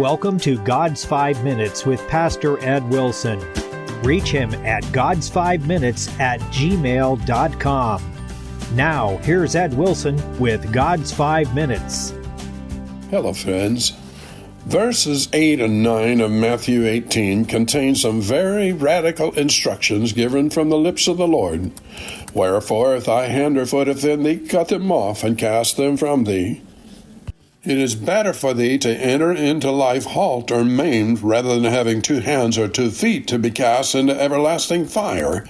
welcome to God's 5 Minutes with Pastor Ed Wilson. Reach him at GodsFiveMinutes@gmail.com. Now, here's Ed Wilson with God's 5 Minutes. Hello, friends. Verses 8 and 9 of Matthew 18 contain some very radical instructions given from the lips of the Lord. Wherefore, if thy hand or foot offend thee, cut them off and cast them from thee. It is better for thee to enter into life halt or maimed rather than having 2 hands or 2 feet to be cast into everlasting fire.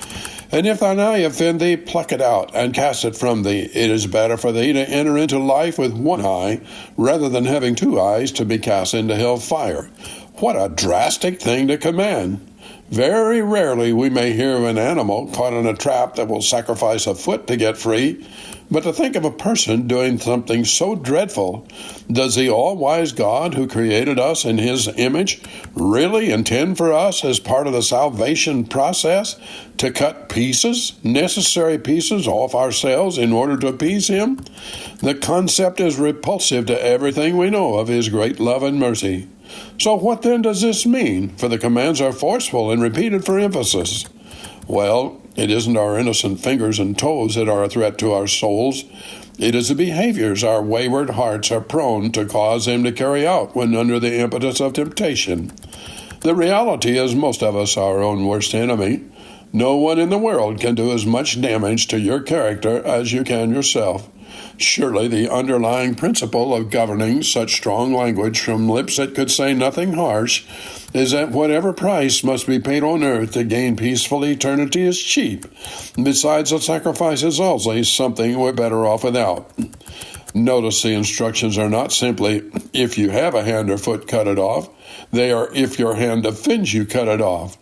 And if thine eye offend thee, pluck it out and cast it from thee. It is better for thee to enter into life with 1 eye rather than having 2 eyes to be cast into hell fire. What a drastic thing to command! Very rarely we may hear of an animal caught in a trap that will sacrifice a foot to get free. But to think of a person doing something so dreadful, does the all-wise God who created us in His image really intend for us as part of the salvation process to cut necessary pieces off ourselves in order to appease Him? The concept is repulsive to everything we know of His great love and mercy. So what then does this mean? For the commands are forceful and repeated for emphasis. Well, it isn't our innocent fingers and toes that are a threat to our souls. It is the behaviors our wayward hearts are prone to cause them to carry out when under the impetus of temptation. The reality is most of us are our own worst enemy. No one in the world can do as much damage to your character as you can yourself. Surely the underlying principle of governing such strong language from lips that could say nothing harsh is that whatever price must be paid on earth to gain peaceful eternity is cheap. Besides, the sacrifice is also something we're better off without. Notice the instructions are not simply, if you have a hand or foot, cut it off. They are, if your hand offends you, cut it off.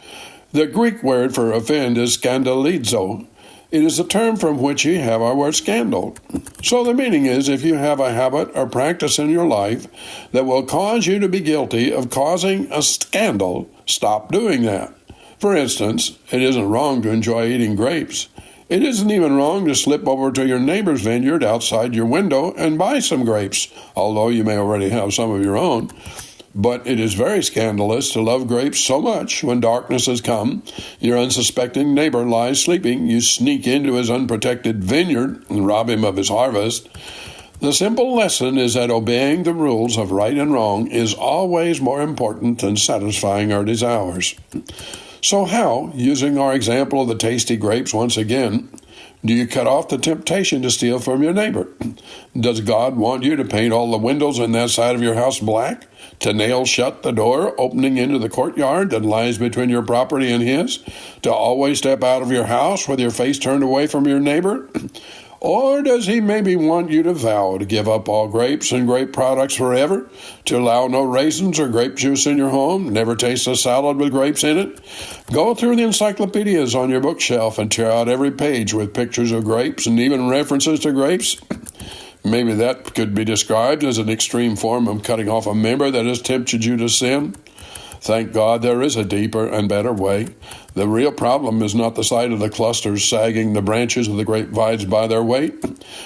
The Greek word for offend is scandalizo. It is the term from which we have our word scandal. So the meaning is, if you have a habit or practice in your life that will cause you to be guilty of causing a scandal, stop doing that. For instance, it isn't wrong to enjoy eating grapes. It isn't even wrong to slip over to your neighbor's vineyard outside your window and buy some grapes, although you may already have some of your own. But it is very scandalous to love grapes so much when darkness has come, your unsuspecting neighbor lies sleeping, you sneak into his unprotected vineyard and rob him of his harvest. The simple lesson is that obeying the rules of right and wrong is always more important than satisfying our desires. So how, using our example of the tasty grapes once again, do you cut off the temptation to steal from your neighbor? Does God want you to paint all the windows in that side of your house black? To nail shut the door opening into the courtyard that lies between your property and his? To always step out of your house with your face turned away from your neighbor? Or does he maybe want you to vow to give up all grapes and grape products forever? To allow no raisins or grape juice in your home? Never taste a salad with grapes in it? Go through the encyclopedias on your bookshelf and tear out every page with pictures of grapes and even references to grapes? Maybe that could be described as an extreme form of cutting off a member that has tempted you to sin. Thank God there is a deeper and better way. The real problem is not the sight of the clusters sagging the branches of the grapevines by their weight,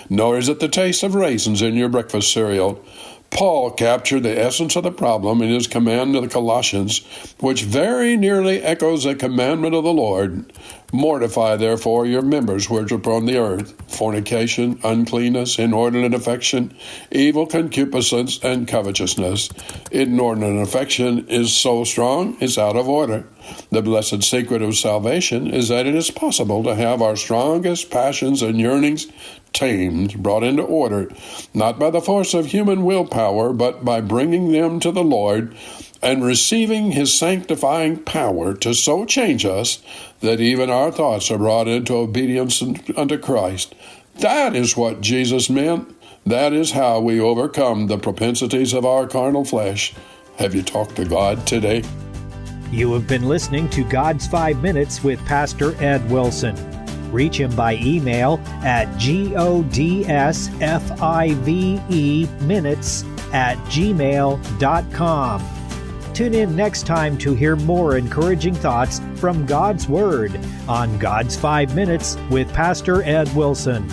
nor is it the taste of raisins in your breakfast cereal. Paul captured the essence of the problem in his command to the Colossians, which very nearly echoes the commandment of the Lord. Mortify, therefore, your members which are upon the earth, fornication, uncleanness, inordinate affection, evil concupiscence, and covetousness. Inordinate affection is so strong, it's out of order. The blessed secret of salvation is that it is possible to have our strongest passions and yearnings tamed, brought into order, not by the force of human willpower, but by bringing them to the Lord and receiving His sanctifying power to so change us that even our thoughts are brought into obedience unto Christ. That is what Jesus meant. That is how we overcome the propensities of our carnal flesh. Have you talked to God today? You have been listening to God's 5 Minutes with Pastor Ed Wilson. Reach him by email at GodsFiveMinutes@gmail.com. Tune in next time to hear more encouraging thoughts from God's Word on God's 5 Minutes with Pastor Ed Wilson.